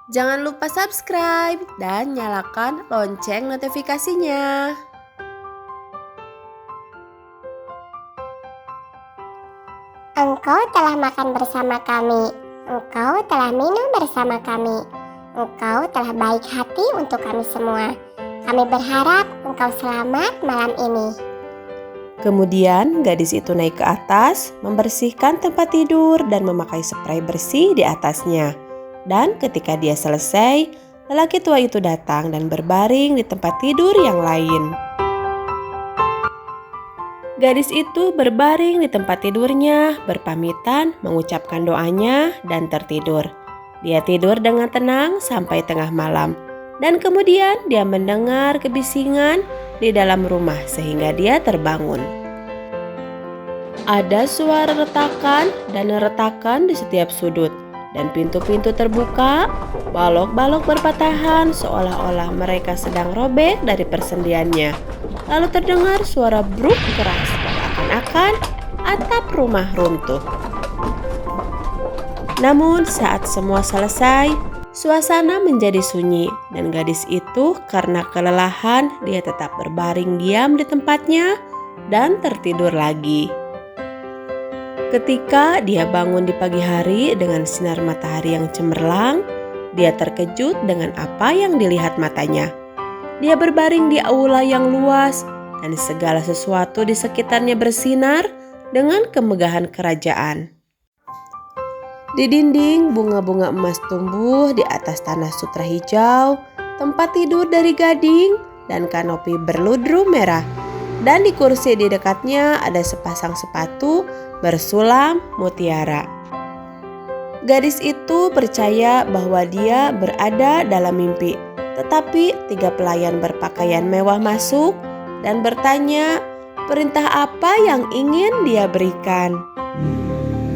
Jangan lupa subscribe dan nyalakan lonceng notifikasinya. Engkau telah makan bersama kami, engkau telah minum bersama kami, engkau telah baik hati untuk kami semua. Kami berharap engkau selamat malam ini. Kemudian gadis itu naik ke atas, membersihkan tempat tidur dan memakai spray bersih di atasnya. Dan ketika dia selesai, lelaki tua itu datang dan berbaring di tempat tidur yang lain. Gadis itu berbaring di tempat tidurnya, berpamitan, mengucapkan doanya, dan tertidur. Dia tidur dengan tenang sampai tengah malam. Dan kemudian dia mendengar kebisingan di dalam rumah sehingga dia terbangun. Ada suara retakan dan retakan di setiap sudut. Dan pintu-pintu terbuka, balok-balok berpatahan seolah-olah mereka sedang robek dari persendiannya. Lalu terdengar suara bruk keras, seakan-akan atap rumah runtuh. Namun saat semua selesai, suasana menjadi sunyi dan gadis itu karena kelelahan dia tetap berbaring diam di tempatnya dan tertidur lagi. Ketika dia bangun di pagi hari dengan sinar matahari yang cemerlang, dia terkejut dengan apa yang dilihat matanya. Dia berbaring di aula yang luas dan segala sesuatu di sekitarnya bersinar dengan kemegahan kerajaan. Di dinding, bunga-bunga emas tumbuh di atas tanah sutra hijau, tempat tidur dari gading, dan kanopi berludru merah. Dan di kursi di dekatnya ada sepasang sepatu bersulam mutiara. Gadis itu percaya bahwa dia berada dalam mimpi, tetapi 3 pelayan berpakaian mewah masuk dan bertanya perintah apa yang ingin dia berikan.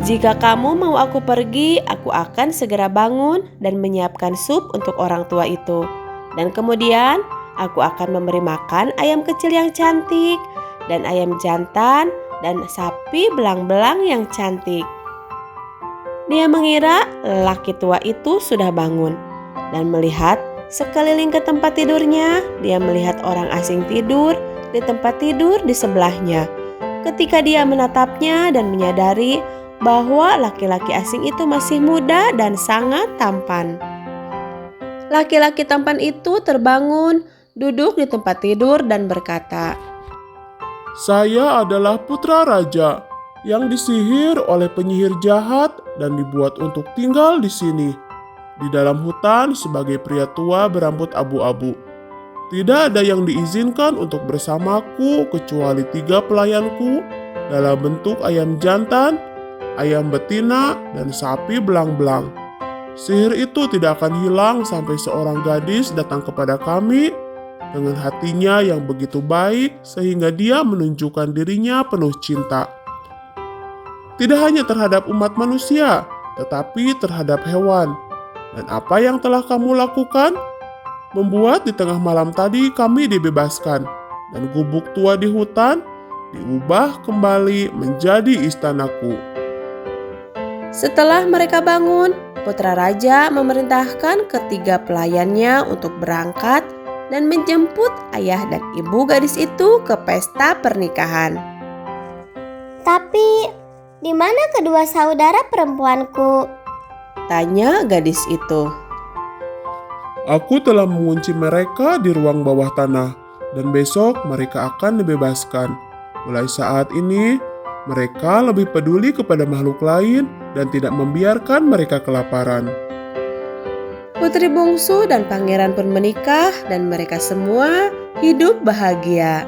Jika kamu mau aku pergi, aku akan segera bangun dan menyiapkan sup untuk orang tua itu. Dan kemudian aku akan memberi makan ayam kecil yang cantik dan ayam jantan dan sapi belang-belang yang cantik. Dia mengira lelaki tua itu sudah bangun dan melihat sekeliling ke tempat tidurnya. Dia melihat orang asing tidur di tempat tidur di sebelahnya. Ketika dia menatapnya dan menyadari bahwa laki-laki asing itu masih muda dan sangat tampan. Laki-laki tampan itu terbangun, duduk di tempat tidur dan berkata, "Saya adalah putra raja yang disihir oleh penyihir jahat dan dibuat untuk tinggal di sini, di dalam hutan sebagai pria tua berambut abu-abu. Tidak ada yang diizinkan untuk bersamaku kecuali 3 pelayanku dalam bentuk ayam jantan, ayam betina, dan sapi belang-belang. Sihir itu tidak akan hilang sampai seorang gadis datang kepada kami dengan hatinya yang begitu baik sehingga dia menunjukkan dirinya penuh cinta. Tidak hanya terhadap umat manusia, tetapi terhadap hewan. Dan apa yang telah kamu lakukan? Membuat di tengah malam tadi kami dibebaskan, dan gubuk tua di hutan diubah kembali menjadi istanaku." Setelah mereka bangun, putra raja memerintahkan ketiga pelayannya untuk berangkat dan menjemput ayah dan ibu gadis itu ke pesta pernikahan. Tapi di mana kedua saudara perempuanku? Tanya gadis itu. "Aku telah mengunci mereka di ruang bawah tanah, dan besok mereka akan dibebaskan. Mulai saat ini, mereka lebih peduli kepada makhluk lain dan tidak membiarkan mereka kelaparan." Putri bungsu dan pangeran pun menikah dan mereka semua hidup bahagia.